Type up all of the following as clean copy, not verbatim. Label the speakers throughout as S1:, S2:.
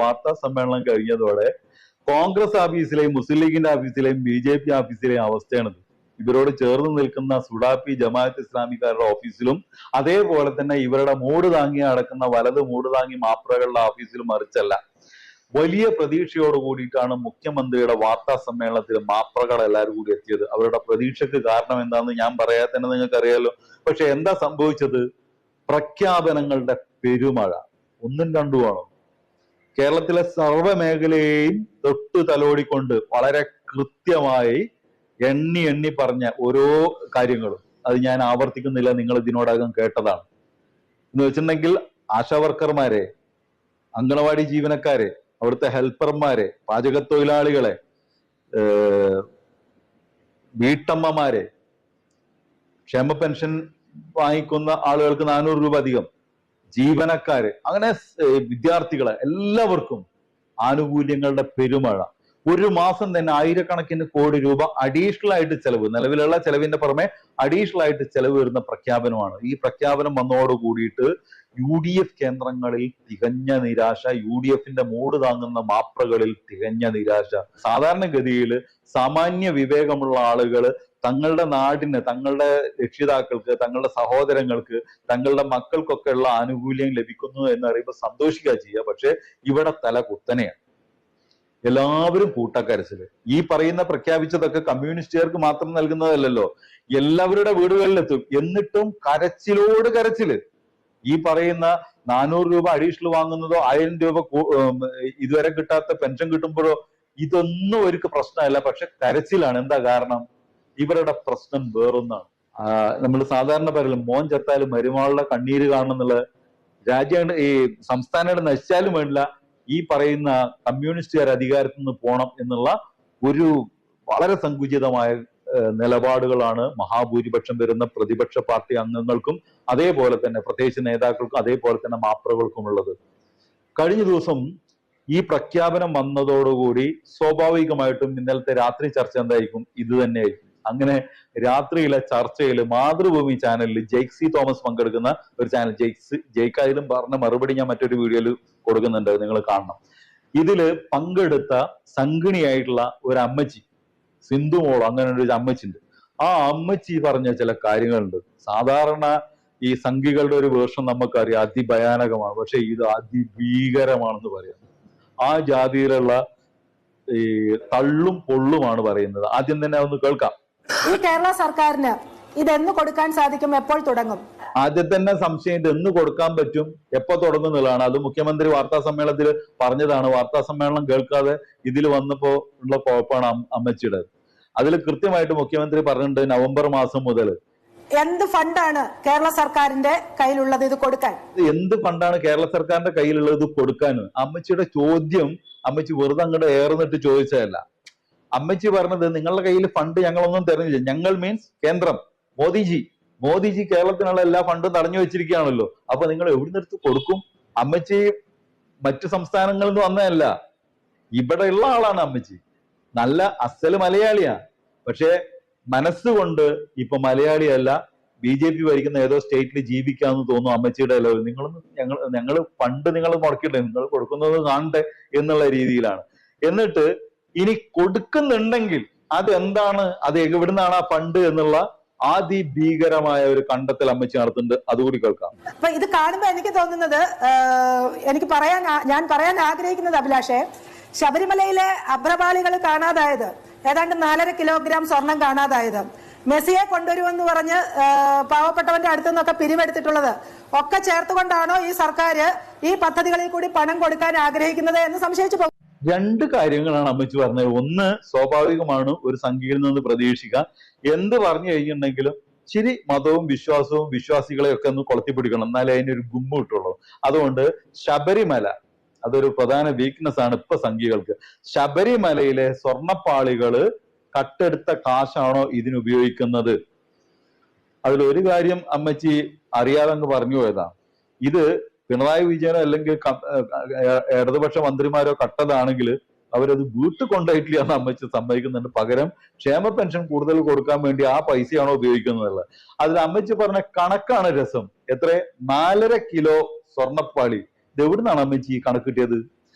S1: വാർത്താ സമ്മേളനം കഴിഞ്ഞതോടെ കോൺഗ്രസ് ഓഫീസിലെയും മുസ്ലിം ലീഗിന്റെ ഓഫീസിലെയും BJP ഓഫീസിലെയും അവസ്ഥയാണിത്. ഇവരോട് ചേർന്ന് നിൽക്കുന്ന സുഡാപ്പി ജമാഅത്ത് ഇസ്ലാമിക്കാരുടെ ഓഫീസിലും അതേപോലെ തന്നെ ഇവരുടെ മൂട് താങ്ങി നടക്കുന്ന വലത് മൂട് താങ്ങി മാപ്രകളുടെ ഓഫീസിലും മറിച്ചല്ല. വലിയ പ്രതീക്ഷയോട് കൂടിയിട്ടാണ് മുഖ്യമന്ത്രിയുടെ വാർത്താ സമ്മേളനത്തിൽ മാപ്രകൾ എല്ലാവരും കൂടി എത്തിയത്. അവരുടെ പ്രതീക്ഷക്ക് കാരണം എന്താണെന്ന് ഞാൻ പറയാതെ തന്നെ നിങ്ങൾക്ക് അറിയാലോ. പക്ഷെ എന്താ സംഭവിച്ചത്? പ്രഖ്യാപനങ്ങളുടെ പെരുമഴ. ഒന്നും രണ്ടുമാണോ? കേരളത്തിലെ സർവ്വ മേഖലയെയും തൊട്ടു തലോടിക്കൊണ്ട് വളരെ കൃത്യമായി എണ്ണി എണ്ണി പറഞ്ഞ ഓരോ കാര്യങ്ങളും അത് ഞാൻ ആവർത്തിക്കുന്നില്ല, നിങ്ങൾ ഇതിനോടകം കേട്ടതാണ്. എന്ന് വെച്ചിട്ടുണ്ടെങ്കിൽ ആശാവർക്കർമാരെ, അങ്കണവാടി ജീവനക്കാരെ, അവിടുത്തെ ഹെൽപ്പർമാരെ, പാചക തൊഴിലാളികളെ, വീട്ടമ്മമാരെ, ക്ഷേമ പെൻഷൻ വാങ്ങിക്കുന്ന ആളുകൾക്ക് 400 രൂപ അധികം, ജീവനക്കാര്, അങ്ങനെ വിദ്യാർത്ഥികളെ, എല്ലാവർക്കും ആനുകൂല്യങ്ങളുടെ പെരുമഴ. ഒരു മാസം തന്നെ ആയിരക്കണക്കിന് കോടി രൂപ അഡീഷണൽ ആയിട്ട് ചെലവ്, നിലവിലുള്ള ചെലവിന്റെ പുറമെ അഡീഷണൽ ആയിട്ട് ചെലവ് വരുന്ന പ്രഖ്യാപനമാണ്. ഈ പ്രഖ്യാപനം വന്നതോട് കൂടിയിട്ട് UDF കേന്ദ്രങ്ങളിൽ തികഞ്ഞ നിരാശ, UDFന്റെ മൂട് താങ്ങുന്ന മാപ്രകളിൽ തികഞ്ഞ നിരാശ. സാധാരണഗതിയിൽ സാമാന്യ വിവേകമുള്ള ആളുകൾ തങ്ങളുടെ നാടിന്, തങ്ങളുടെ രക്ഷിതാക്കൾക്ക്, തങ്ങളുടെ സഹോദരങ്ങൾക്ക്, തങ്ങളുടെ മക്കൾക്കൊക്കെ ഉള്ള ആനുകൂല്യം ലഭിക്കുന്നു എന്നറിയുമ്പോൾ സന്തോഷിക്കുക ചെയ്യുക. പക്ഷെ ഇവിടെ തല കുത്തനെയാണ്. എല്ലാവരും കൂട്ടക്കരച്ചില്. ഈ പറയുന്ന പ്രഖ്യാപിച്ചതൊക്കെ കമ്മ്യൂണിസ്റ്റുകാർക്ക് മാത്രം നൽകുന്നതല്ലല്ലോ, എല്ലാവരുടെ വീടുകളിലെത്തും. എന്നിട്ടും കരച്ചിലോട് കരച്ചില്. ഈ പറയുന്ന 400 രൂപ അഡീഷണൽ വാങ്ങുന്നതോ 1000 രൂപ ഇതുവരെ കിട്ടാത്ത പെൻഷൻ കിട്ടുമ്പോഴോ ഇതൊന്നും അവർക്ക് പ്രശ്നമല്ല. പക്ഷെ കരച്ചിലാണ്. എന്താ കാരണം? ഇവരുടെ പ്രശ്നം വേറൊന്നാണ്. നമ്മൾ സാധാരണ പറയലും മോൻ ചത്താലും മരുമകളുടെ കണ്ണീര് കാണണം എന്നുള്ള, രാജ്യം ഈ സംസ്ഥാനങ്ങൾ നശിച്ചാലും വേണ്ടില്ല ഈ പറയുന്ന കമ്മ്യൂണിസ്റ്റുകാർ അധികാരത്തിൽ നിന്ന് പോണം എന്നുള്ള ഒരു വളരെ സങ്കുചിതമായ നിലപാടുകളാണ് മഹാഭൂരിപക്ഷം വരുന്ന പ്രതിപക്ഷ പാർട്ടി അംഗങ്ങൾക്കും അതേപോലെ തന്നെ പ്രത്യേകിച്ച് നേതാക്കൾക്കും അതേപോലെ തന്നെ മാപ്രകൾക്കും ഉള്ളത്. കഴിഞ്ഞ ദിവസം ഈ പ്രഖ്യാപനം വന്നതോടുകൂടി സ്വാഭാവികമായിട്ടും ഇന്നലത്തെ രാത്രി ചർച്ച എന്തായിരിക്കും? ഇത് തന്നെയായിരിക്കും. അങ്ങനെ രാത്രിയിലെ ചർച്ചയിൽ മാതൃഭൂമി ചാനലിൽ ജെയ്ക്സി തോമസ് പങ്കെടുക്കുന്ന ഒരു ചാനൽ, ജെയ്ക്കായാലും പറഞ്ഞ മറുപടി ഞാൻ മറ്റൊരു വീഡിയോയിൽ കൊടുക്കുന്നുണ്ട്, നിങ്ങൾ കാണണം. ഇതില് പങ്കെടുത്ത സംഗിണിയായിട്ടുള്ള ഒരു അമ്മച്ചി, സിന്ധു മോൾ, അങ്ങനെ ഒരു അമ്മച്ചിണ്ട്. ആ അമ്മച്ചി പറഞ്ഞ ചില കാര്യങ്ങളുണ്ട്. സാധാരണ ഈ സംഘികളുടെ ഒരു വേഷം നമുക്കറിയാം, അതിഭയാനകമാണ്. പക്ഷെ ഇത് അതിഭീകരമാണെന്ന് പറയാം. ആ ജാതിയിലുള്ള ഈ തള്ളും പൊള്ളുമാണ് പറയുന്നത്. ആദ്യം തന്നെ ഒന്ന് കേൾക്കാം.
S2: ഈ കേരള സർക്കാരിന് ഇതെന്ന് കൊടുക്കാൻ സാധിക്കും? എപ്പോൾ തുടങ്ങും?
S1: ആദ്യം തന്നെ സംശയം, ഇത് എന്ന് കൊടുക്കാൻ പറ്റും, എപ്പോ തുടങ്ങുന്നതാണ്. അത് മുഖ്യമന്ത്രി വാർത്താ സമ്മേളനത്തിൽ പറഞ്ഞതാണ്. വാർത്താ സമ്മേളനം കേൾക്കാതെ ഇതിൽ വന്നപ്പോ ഉള്ള കുഴപ്പമാണ് അമ്മച്ചിയുടെ. അതിൽ കൃത്യമായിട്ട് മുഖ്യമന്ത്രി പറഞ്ഞിട്ടുണ്ട് നവംബർ മാസം മുതൽ.
S2: എന്ത് ഫണ്ടാണ് കേരള സർക്കാരിന്റെ കയ്യിലുള്ളത് ഇത് കൊടുക്കാൻ?
S1: എന്ത് ഫണ്ടാണ് കേരള സർക്കാരിന്റെ കയ്യിലുള്ളത് ഇത് കൊടുക്കാൻ? അമ്മച്ചിയുടെ ചോദ്യം അമ്മച്ചി വെറുതെ അങ്ങോട്ട് ഏറുന്നിട്ട് ചോദിച്ചതല്ല. അമ്മച്ചി പറഞ്ഞത് നിങ്ങളുടെ കയ്യിൽ ഫണ്ട് ഞങ്ങളൊന്നും തരുന്നില്ല. ഞങ്ങൾ മീൻസ് കേന്ദ്രം, മോദിജി കേരളത്തിനുള്ള എല്ലാ ഫണ്ടും തടഞ്ഞു വെച്ചിരിക്കുകയാണല്ലോ. അപ്പൊ നിങ്ങൾ എവിടുന്നെടുത്ത് കൊടുക്കും? അമ്മച്ചി മറ്റു സംസ്ഥാനങ്ങളിൽ നിന്ന് വന്നതല്ല, ഇവിടെ ഉള്ള ആളാണ് അമ്മച്ചി. നല്ല അസല് മലയാളിയാ. പക്ഷെ മനസ്സുകൊണ്ട് ഇപ്പൊ മലയാളിയല്ല, BJP ഭരിക്കുന്ന ഏതോ സ്റ്റേറ്റിൽ ജീവിക്കാന്ന് തോന്നുന്നു അമ്മച്ചിയുടെ ലെവൽ. ഞങ്ങൾ ഫണ്ട് നിങ്ങൾ മുടക്കിയില്ലേ, നിങ്ങൾ കൊടുക്കുന്നത് കാണട്ടെ എന്നുള്ള രീതിയിലാണ്. എന്നിട്ട് ഇനി കൊടുക്കുന്നുണ്ടെങ്കിൽ അതെന്താണ്, അത് എവിടുന്നാണ് ആ ഫണ്ട് എന്നുള്ള അതിഭീകരമായ ഒരു കണ്ടെത്തൽ അമ്മച്ചി നടത്തുന്നുണ്ട്. അതുകൂടി കേൾക്കാം.
S2: അപ്പൊ ഇത് കാണുമ്പോ എനിക്ക് തോന്നുന്നത്, ഞാൻ പറയാൻ ആഗ്രഹിക്കുന്നത് അഭിലാഷേ, ശബരിമലയിലെ അഭ്രപാളികൾ കാണാതായത്, ഏതാണ്ട് 4.5 കിലോഗ്രാം സ്വർണം കാണാതായത്, മെസ്സിയെ കൊണ്ടുവരുമെന്ന് പറഞ്ഞ് പാവപ്പെട്ടവന്റെ അടുത്തു നിന്നൊക്കെ പിരിവെടുത്തിട്ടുള്ളത് ഒക്കെ ചേർത്തുകൊണ്ടാണോ ഈ സർക്കാർ ഈ പദ്ധതികളിൽ കൂടി പണം കൊടുക്കാൻ ആഗ്രഹിക്കുന്നത് എന്ന് സംശയിച്ചു പോകും.
S1: രണ്ട് കാര്യങ്ങളാണ് അമ്മച്ചി പറഞ്ഞത്. ഒന്ന്, സ്വാഭാവികമാണ് ഒരു സംഘിയിൽ നിന്ന് പ്രതീക്ഷിക്കുക. എന്ത് പറഞ്ഞു കഴിഞ്ഞിട്ടുണ്ടെങ്കിലും ശരി, മതവും വിശ്വാസവും വിശ്വാസികളെയൊക്കെ ഒന്ന് കൊളത്തിപ്പിടിക്കണം, എന്നാലേ അതിനൊരു ഗുമ്മ കിട്ടുള്ളൂ. അതുകൊണ്ട് ശബരിമല അതൊരു പ്രധാന വീക്ക്നെസ് ആണ് ഇപ്പൊ സംഘികൾക്ക്. ശബരിമലയിലെ സ്വർണപ്പാളികള് കട്ടെടുത്ത കാശാണോ ഇതിനുപയോഗിക്കുന്നത്? അതിലൊരു കാര്യം അമ്മച്ചി അറിയാതെ അങ്ങ് പറഞ്ഞു പോയതാ. ഇത് പിണറായി വിജയനോ അല്ലെങ്കിൽ ഇടതുപക്ഷ മന്ത്രിമാരോ കട്ടതാണെങ്കിൽ അവരത് വീട്ടിൽ കൊണ്ടുപോയിട്ടില്ല എന്ന് അമ്മച്ചി സമ്മതിക്കുന്നുണ്ട്. പകരം ക്ഷേമ പെൻഷൻ കൂടുതൽ കൊടുക്കാൻ വേണ്ടി ആ പൈസയാണോ ഉപയോഗിക്കുന്നത്? അതിൽ അമ്മച്ചി പറഞ്ഞ കണക്കാണ് രസം. എത്ര? 4.5 കിലോ സ്വർണപ്പാളി. ഇത് എവിടുന്നാണ് അമ്മച്ചി കണക്ക് കിട്ടിയത്?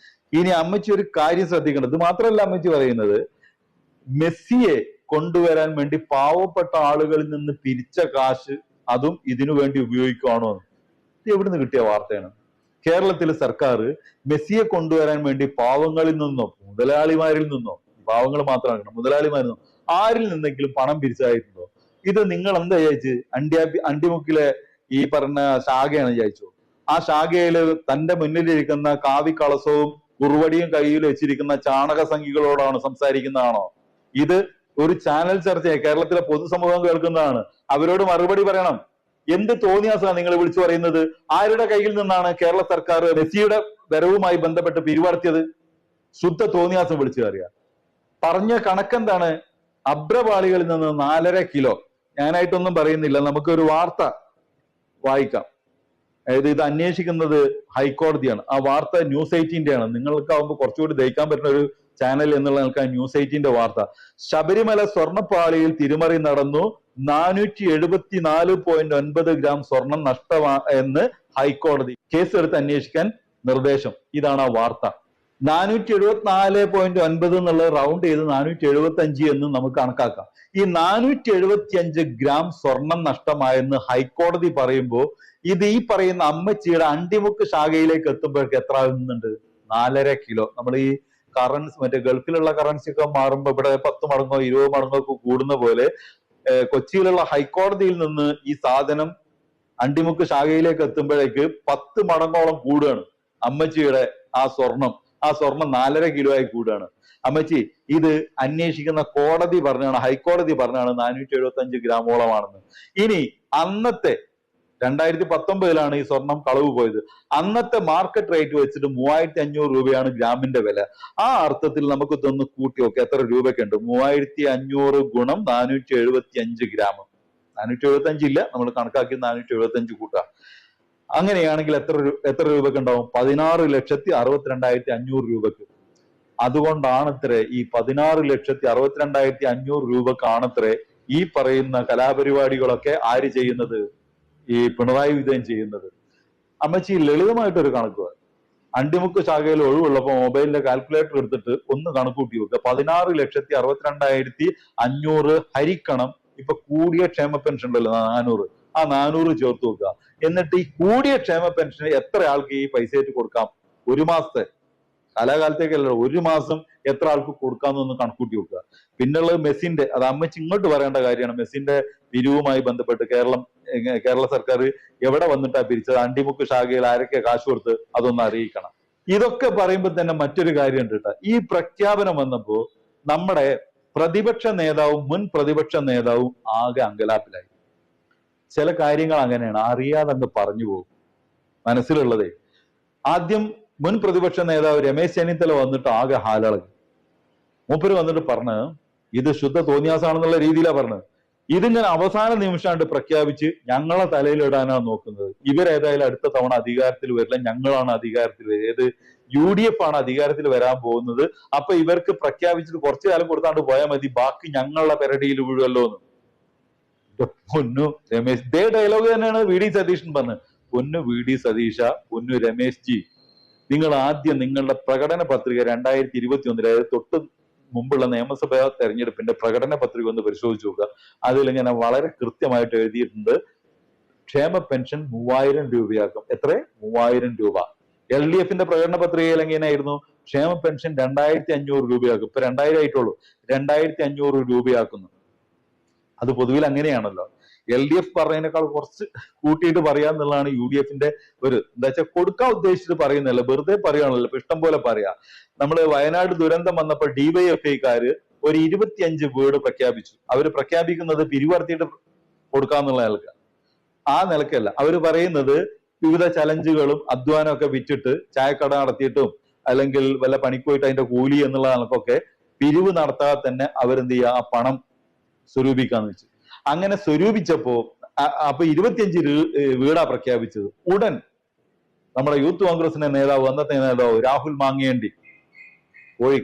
S1: ഇനി അമ്മച്ചി ഒരു കാര്യം ശ്രദ്ധിക്കണം. ഇത് മാത്രമല്ല അമ്മച്ചി പറയുന്നത്, മെസ്സിയെ കൊണ്ടുവരാൻ വേണ്ടി പാവപ്പെട്ട ആളുകളിൽ നിന്ന് പിരിച്ച കാശ് അതും ഇതിനു വേണ്ടി ഉപയോഗിക്കുകയാണോ എന്ന്. ഇത് എവിടുന്ന് കിട്ടിയ വാർത്തയാണ്? കേരളത്തിലെ സർക്കാർ മെസ്സിയെ കൊണ്ടുവരാൻ വേണ്ടി പാവങ്ങളിൽ നിന്നോ മുതലാളിമാരിൽ നിന്നോ, പാവങ്ങൾ മാത്രമാണ് മുതലാളിമാരിൽ നിന്നോ ആരിൽ നിന്നെങ്കിലും പണം പിരിച്ചായിട്ടുണ്ടോ? ഇത് നിങ്ങൾ എന്താ വിചാരിച്ച് അണ്ടിമുക്കിലെ ഈ പറഞ്ഞ ശാഖയാണ് വിചാരിച്ചു? ആ ശാഖയില് തന്റെ മുന്നിലിരിക്കുന്ന കാവിക്കളസവും കുറുവടിയും കയ്യിൽ വെച്ചിരിക്കുന്ന ചാണക സംഖ്യകളോടാണ് സംസാരിക്കുന്നതാണോ? ഇത് ഒരു ചാനൽ ചർച്ചയെ കേരളത്തിലെ പൊതുസമൂഹം കേൾക്കുന്നതാണ്. അവരോട് മറുപടി പറയണം. എന്ത് തോന്നിയാസാണ് നിങ്ങൾ വിളിച്ചു പറയുന്നത്? ആരുടെ കയ്യിൽ നിന്നാണ് കേരള സർക്കാർ മെസ്സിയുടെ വരവുമായി ബന്ധപ്പെട്ട് പിരിവടത്തിയത്? ശുദ്ധ തോന്നിയാസം വിളിച്ചു കയറിയ. പറഞ്ഞ കണക്കെന്താണ്? അഭ്രപാളികളിൽ നിന്ന് 4.5 കിലോ. ഞാനായിട്ടൊന്നും പറയുന്നില്ല, നമുക്കൊരു വാർത്ത വായിക്കാം. അതായത് ഇത് അന്വേഷിക്കുന്നത് ഹൈക്കോടതിയാണ്. ആ വാർത്ത ന്യൂസ് 18 ആണ്. നിങ്ങൾക്കാവുമ്പോൾ കുറച്ചുകൂടി ദഹിക്കാൻ പറ്റുന്ന ഒരു ചാനൽ എന്നുള്ള നിലക്ക് ന്യൂസ് 18 വാർത്ത. ശബരിമല സ്വർണ്ണപ്പാളിയിൽ തിരിമറി നടന്നു, 474.9 ഗ്രാം സ്വർണം നഷ്ടമാ എന്ന് ഹൈക്കോടതി. കേസെടുത്ത് അന്വേഷിക്കാൻ നിർദ്ദേശം. ഇതാണ് ആ വാർത്ത. 474.9 എന്നുള്ളത് റൗണ്ട് ചെയ്ത് 475 എന്ന് നമുക്ക് കണക്കാക്കാം. ഈ 475 ഗ്രാം സ്വർണം നഷ്ടമായെന്ന് ഹൈക്കോടതി പറയുമ്പോൾ ഇത് ഈ പറയുന്ന അമ്മച്ചിയുടെ അണ്ടിമുക്ക് ശാഖയിലേക്ക് എത്തുമ്പോഴേക്ക് എത്ര ആകുന്നുണ്ട്? 4.5 കിലോ. നമ്മൾ ഈ കറൻസി, മറ്റേ ഗൾഫിലുള്ള കറൻസി ഒക്കെ മാറുമ്പോൾ ഇവിടെ 10 മടങ്ങോ 20 മടങ്ങോ ഒക്കെ കൂടുന്ന പോലെ കൊച്ചിയിലുള്ള ഹൈക്കോടതിയിൽ നിന്ന് ഈ സാധനം അണ്ടിമുക്ക് ശാഖയിലേക്ക് എത്തുമ്പോഴേക്ക് 10 മടങ്ങോളം കൂടുകയാണ് അമ്മച്ചിയുടെ ആ സ്വർണം. ആ സ്വർണം 4.5 കിലോ ആയി കൂടുകയാണ്. അമ്മച്ചി, ഇത് അന്വേഷിക്കുന്ന കോടതി പറഞ്ഞാണ്, ഹൈക്കോടതി പറഞ്ഞാണ് 475 ഗ്രാമോളമാണെന്ന്. ഇനി അന്നത്തെ 2019 ഈ സ്വർണം കളവ് പോയത്. അന്നത്തെ മാർക്കറ്റ് റേറ്റ് വെച്ചിട്ട് 3500 രൂപയാണ് ഗ്രാമിന്റെ വില. ആ അർത്ഥത്തിൽ നമുക്ക് ഇതൊന്ന് കൂട്ടി നോക്കി എത്ര രൂപയ്ക്ക് ഉണ്ട്. 3500 ഗുണം 475 ഗ്രാം. 475 ഇല്ല, നമ്മൾ കണക്കാക്കി 475 കൂട്ടുക. അങ്ങനെയാണെങ്കിൽ എത്ര രൂപയ്ക്ക് ഉണ്ടാവും? 16,62,500 രൂപക്ക്. അതുകൊണ്ടാണത്രേ ഈ 16,62,500 രൂപക്കാണത്രേ ഈ പറയുന്ന കലാപരിപാടികളൊക്കെ ആര് ചെയ്യുന്നത്? ഈ പിണറായി വിജയൻ ചെയ്യുന്നത്. അമ്മച്ചി ലളിതമായിട്ടൊരു കണക്ക്, അണ്ടിമുക്ക് ശാഖയിൽ ഒഴിവുള്ളപ്പോ മൊബൈലിന്റെ കാൽക്കുലേറ്റർ എടുത്തിട്ട് ഒന്ന് കണക്കൂട്ടി വെക്കുക. 16,62,500 ഹരിക്കണം ഇപ്പൊ കൂടിയ ക്ഷേമ പെൻഷൻ ഉണ്ടല്ലോ 400, ആ 400 ചേർത്ത് വെക്കുക. എന്നിട്ട് ഈ കൂടിയ ക്ഷേമ പെൻഷന് എത്ര ആൾക്ക് ഈ പൈസ ആയിട്ട് കൊടുക്കാം? ഒരു മാസത്തെ, കാലാകാലത്തേക്കല്ല, ഒരു മാസം എത്ര ആൾക്ക് കൊടുക്കാമെന്നൊന്ന് കണക്കൂട്ടി വെക്കുക. പിന്നുള്ളത് മെസ്സിന്റെ, അത് അമ്മച്ചി ഇങ്ങോട്ട് പറയേണ്ട കാര്യമാണ്. മെസ്സിന്റെ പിരിവുമായി ബന്ധപ്പെട്ട് കേരള സർക്കാർ എവിടെ വന്നിട്ടാ പിരിച്ചത്, അണ്ടിമുക്ക് ശാഖയിൽ ആരൊക്കെ കാശ് കൊടുത്ത്, അതൊന്ന് അറിയിക്കണം. ഇതൊക്കെ പറയുമ്പോൾ തന്നെ മറ്റൊരു കാര്യം ഉണ്ട് കേട്ടോ. ഈ പ്രഖ്യാപനം വന്നപ്പോ നമ്മുടെ പ്രതിപക്ഷ നേതാവും മുൻ പ്രതിപക്ഷ നേതാവും ആകെ അങ്കലാപ്പിലായി. ചില കാര്യങ്ങൾ അങ്ങനെയാണ്, അറിയാതെ അങ്ങ് പറഞ്ഞു പോകും മനസ്സിലുള്ളതേ. ആദ്യം മുൻ പ്രതിപക്ഷ നേതാവ് രമേശ് ചെന്നിത്തല വന്നിട്ട് ആകെ ഹാലളകി. മൂപ്പര് വന്നിട്ട് പറഞ്ഞ് ഇത് ശുദ്ധ തോന്നിയാസാണെന്നുള്ള രീതിയിലാണ് പറഞ്ഞത്. ഇതിങ്ങനെ അവസാന നിമിഷമായിട്ട് പ്രഖ്യാപിച്ച് ഞങ്ങളെ തലയിലിടാനാണ് നോക്കുന്നത്. ഇവരേതായാലും അടുത്ത തവണ അധികാരത്തിൽ വരില്ല, ഞങ്ങളാണ് അധികാരത്തിൽ വരിക. ഏത് UDF ആണ് അധികാരത്തിൽ വരാൻ പോകുന്നത്. അപ്പൊ ഇവർക്ക് പ്രഖ്യാപിച്ചിട്ട് കുറച്ചു കാലം കൊടുത്താണ്ട് പോയാൽ മതി, ബാക്കി ഞങ്ങളുടെ പെരടിയിൽ വീഴുമല്ലോ എന്ന്. പൊന്നു രമേശ്, ഇതേ ഡയലോഗ് തന്നെയാണ് VD സതീശൻ പറഞ്ഞത്. പൊന്നു VD സതീശ, പൊന്നു രമേശ് ജി, നിങ്ങൾ ആദ്യം നിങ്ങളുടെ പ്രകടന പത്രിക 2021, അതായത് തൊട്ട് മുമ്പുള്ള നിയമസഭാ തെരഞ്ഞെടുപ്പിന്റെ പ്രകടന പത്രിക ഒന്ന് പരിശോധിച്ച് നോക്കുക. അതിലിങ്ങനെ വളരെ കൃത്യമായിട്ട് എഴുതിയിട്ടുണ്ട്, ക്ഷേമ പെൻഷൻ 3000 രൂപയാക്കും. എത്ര? 3000 രൂപ. LDFന്റെ പ്രകടന പത്രികയിൽ എങ്ങനെയായിരുന്നു? ക്ഷേമ പെൻഷൻ 2500 രൂപയാക്കും. ഇപ്പൊ 2000 ആയിട്ടുള്ളൂ, 2500 രൂപയാക്കുന്നു. അത് പൊതുവിൽ അങ്ങനെയാണല്ലോ. LDF പറഞ്ഞതിനേക്കാൾ കുറച്ച് കൂട്ടിയിട്ട് പറയാന്നുള്ളതാണ് UDFന്റെ ഒരു, എന്താ വെച്ചാൽ കൊടുക്കാൻ ഉദ്ദേശിച്ചിട്ട് പറയുന്നല്ല, വെറുതെ പറയുകയാണല്ലോ. ഇപ്പൊ ഇഷ്ടം പോലെ പറയാ. നമ്മള് വയനാട് ദുരന്തം വന്നപ്പോൾ DYFIക്കാര് ഒരു 25 വീട് പ്രഖ്യാപിച്ചു. അവര് പ്രഖ്യാപിക്കുന്നത് പിരിവർത്തിയിട്ട് കൊടുക്കാന്നുള്ള നിലക്ക്, ആ നിലക്കല്ല. അവര് പറയുന്നത് വിവിധ ചലഞ്ചുകളും അധ്വാനം ഒക്കെ വിറ്റിട്ട് ചായക്കട നടത്തിയിട്ടും അല്ലെങ്കിൽ വല്ല പണിക്ക് പോയിട്ട് അതിന്റെ കൂലി എന്നുള്ള നിലക്കൊക്കെ പിരിവ് നടത്താതെ തന്നെ അവരെന്ത് ചെയ്യുക, ആ പണം സ്വരൂപിക്കാന്ന് വെച്ചു. അങ്ങനെ സ്വരൂപിച്ചപ്പോ അപ്പൊ 25 വീടാ പ്രഖ്യാപിച്ചത്. ഉടൻ നമ്മുടെ യൂത്ത് കോൺഗ്രസിന്റെ നേതാവ്, അന്നത്തെ നേതാവ് രാഹുൽ മാങ്ങേണ്ടി, കോഴി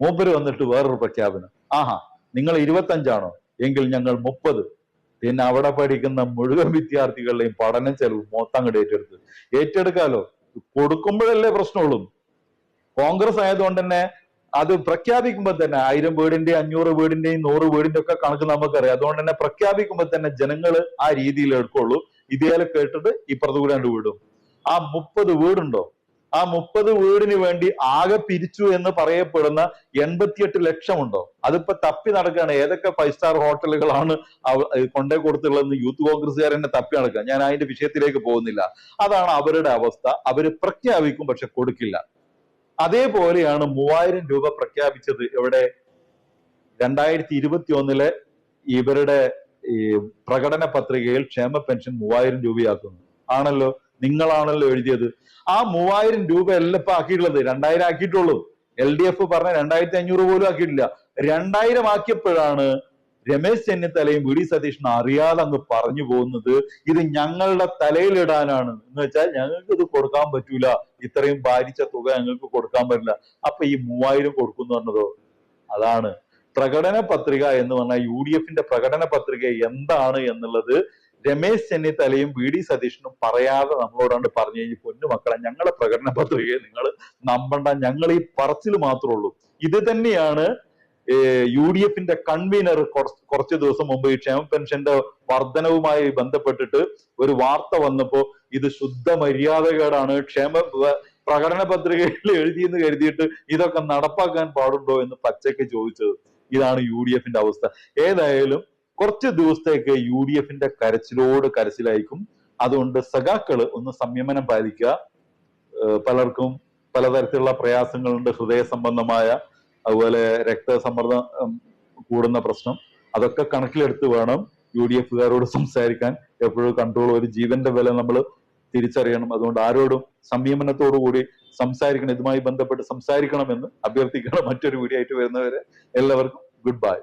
S1: മൂപ്പര് വന്നിട്ട് വേറൊരു പ്രഖ്യാപനം. ആഹാ, നിങ്ങൾ 25 എങ്കിൽ ഞങ്ങൾ 30. പിന്നെ അവിടെ പഠിക്കുന്ന മുഴുവൻ വിദ്യാർത്ഥികളുടെയും പഠന ചെലവ് മൊത്തം അങ്ങോട്ട് ഏറ്റെടുക്കാലോ. കൊടുക്കുമ്പോഴല്ലേ പ്രശ്നമുള്ളൂ. കോൺഗ്രസ് ആയതുകൊണ്ട് തന്നെ അത് പ്രഖ്യാപിക്കുമ്പോൾ തന്നെ 1000 വീടിന്റെയും 500 വീടിന്റെയും 100 വീടിന്റെ ഒക്കെ കണക്ക് നമുക്കറിയാം. അതുകൊണ്ട് തന്നെ പ്രഖ്യാപിക്കുമ്പോൾ തന്നെ ജനങ്ങൾ ആ രീതിയിൽ എടുക്കുള്ളൂ. ഇതേലെ കേട്ടിട്ട് ഇപ്പുറത്ത് കൂടെ കണ്ട് വിടും. ആ 30 വീടുണ്ടോ, ആ 30 വീടിന് വേണ്ടി ആകെ പിരിച്ചു എന്ന് പറയപ്പെടുന്ന 88 ലക്ഷമുണ്ടോ, അതിപ്പോ തപ്പി നടക്കുകയാണ്. ഏതൊക്കെ 5 സ്റ്റാർ ഹോട്ടലുകളാണ് കൊണ്ടേ കൊടുത്തുള്ളതെന്ന് യൂത്ത് കോൺഗ്രസ്സുകാർ തന്നെ തപ്പി നടക്കുക. ഞാൻ അതിന്റെ വിഷയത്തിലേക്ക് പോകുന്നില്ല. അതാണ് അവരുടെ അവസ്ഥ. അവര് പ്രഖ്യാപിക്കും, പക്ഷെ കൊടുക്കില്ല. അതേപോലെയാണ് 3000 രൂപ പ്രഖ്യാപിച്ചത് എവിടെ, 2021 ഇവരുടെ ഈ പ്രകടന പത്രികയിൽ ക്ഷേമ പെൻഷൻ 3000 രൂപയാക്കുന്നു. ആണല്ലോ, നിങ്ങളാണല്ലോ എഴുതിയത്. ആ 3000 രൂപ അല്ല ഇപ്പൊ ആക്കിയിട്ടുള്ളത്, 2000 ആക്കിയിട്ടുള്ളൂ. LDF പറഞ്ഞ 2500 പോലും ആക്കിയിട്ടില്ല. 2000 ആക്കിയപ്പോഴാണ് രമേശ് ചെന്നിത്തലയും വി ഡി സതീശനും അറിയാതെ അങ്ങ് പറഞ്ഞു പോകുന്നത് ഇത് ഞങ്ങളുടെ തലയിലിടാനാണ്. എന്ന് വെച്ചാൽ ഞങ്ങൾക്ക് ഇത് കൊടുക്കാൻ പറ്റൂല, ഇത്രയും ഭാരിച്ച തുക ഞങ്ങൾക്ക് കൊടുക്കാൻ പറ്റില്ല. അപ്പൊ ഈ 3000 കൊടുക്കുന്നു പറഞ്ഞതോ, അതാണ് പ്രകടന പത്രിക എന്ന് പറഞ്ഞാൽ UDFന്റെ പ്രകടന പത്രിക എന്താണ് എന്നുള്ളത് രമേശ് ചെന്നിത്തലയും വി ഡി സതീശനും പറയാതെ നമ്മളോടാണ്ട് പറഞ്ഞു കഴിഞ്ഞ്, പൊന്നു മക്കളെ ഞങ്ങളെ പ്രകടന പത്രികയെ നിങ്ങൾ നമ്പണ്ട, ഞങ്ങൾ ഈ പറച്ചിൽ മാത്രമേ ഉള്ളൂ. ഇത് തന്നെയാണ് UDFന്റെ കൺവീനർ കുറച്ച് ദിവസം മുമ്പ് ഈ ക്ഷേമ പെൻഷന്റെ വർധനവുമായി ബന്ധപ്പെട്ടിട്ട് ഒരു വാർത്ത വന്നപ്പോ ഇത് ശുദ്ധ മര്യാദകേടാണ്, പ്രകടന പത്രികയിൽ എഴുതിയെന്ന് കരുതിയിട്ട് ഇതൊക്കെ നടപ്പാക്കാൻ പാടുണ്ടോ എന്ന് പച്ചയ്ക്ക് ചോദിച്ചത്. ഇതാണ് UDFന്റെ അവസ്ഥ. ഏതായാലും കുറച്ച് ദിവസത്തേക്ക് UDFന്റെ കരച്ചിലോട് കരച്ചിലായിരിക്കും. അതുകൊണ്ട് സഖാക്കള് ഒന്ന് സംയമനം പാലിക്കുക. പലർക്കും പലതരത്തിലുള്ള പ്രയാസങ്ങളുണ്ട്, ഹൃദയ സംബന്ധമായ, അതുപോലെ രക്തസമ്മർദ്ദം കൂടുന്ന പ്രശ്നം. അതൊക്കെ കണക്കിലെടുത്ത് വേണം UDFകാരോട് സംസാരിക്കാൻ. എപ്പോഴും കൺട്രോൾ, ഒരു ജീവന്റെ വില നമ്മൾ തിരിച്ചറിയണം. അതുകൊണ്ട് ആരോടും സംയമനത്തോടു കൂടി സംസാരിക്കണം, ഇതുമായി ബന്ധപ്പെട്ട് സംസാരിക്കണമെന്ന് അഭ്യർത്ഥിക്കണം. മറ്റൊരു വീഡിയോ ആയിട്ട് വരുന്നവരെ എല്ലാവർക്കും ഗുഡ് ബൈ.